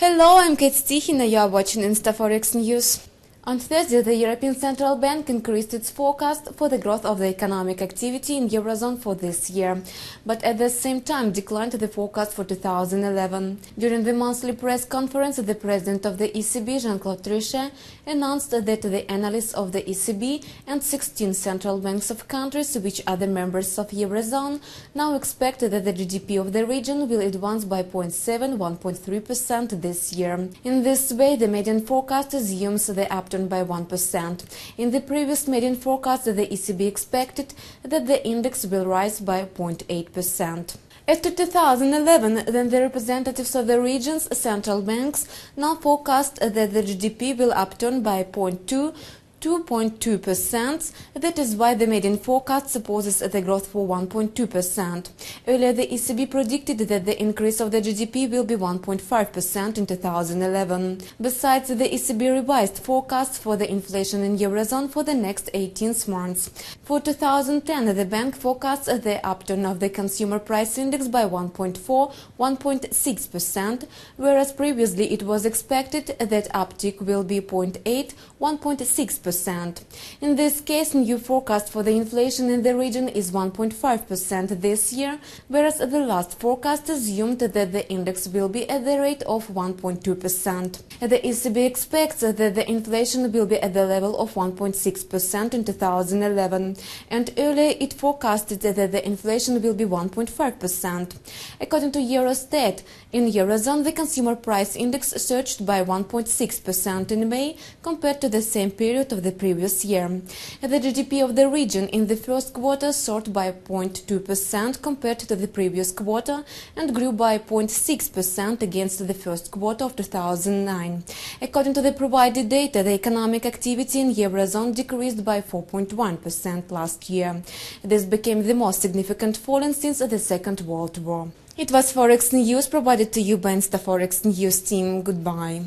Hello, I'm Kate Stihina. You are watching InstaForex News. On Thursday, the European Central Bank increased its forecast for the growth of the economic activity in Eurozone for this year, but at the same time declined the forecast for 2011. During the monthly press conference, the president of the ECB, Jean-Claude Trichet, announced that the analysts of the ECB and 16 central banks of countries which are the members of Eurozone now expect that the GDP of the region will advance by 0.7–1.3% this year. In this way, the median forecast assumes the upturn by 1%. In the previous median forecast, the ECB expected that the index will rise by 0.8%. As to 2011, then the representatives of the region's central banks now forecast that the GDP will upturn by 2.2%. That is why the median forecast supposes the growth for 1.2%. Earlier, the ECB predicted that the increase of the GDP will be 1.5% in 2011. Besides, the ECB revised forecasts for the inflation in Eurozone for the next 18 months. For 2010, the bank forecasts the upturn of the consumer price index by 1.6%, whereas previously it was expected that uptick will be 1.6%. In this case, new forecast for the inflation in the region is 1.5% this year, whereas the last forecast assumed that the index will be at the rate of 1.2%. The ECB expects that the inflation will be at the level of 1.6% in 2011, and earlier it forecasted that the inflation will be 1.5%. According to Eurostat, in Eurozone, the consumer price index surged by 1.6% in May compared to the same period of the previous year. The GDP of the region in the first quarter soared by 0.2% compared to the previous quarter and grew by 0.6% against the first quarter of 2009. According to the provided data, the economic activity in Eurozone decreased by 4.1% last year. This became the most significant fall since the Second World War. It was Forex News provided to you by InstaForex News team. Goodbye.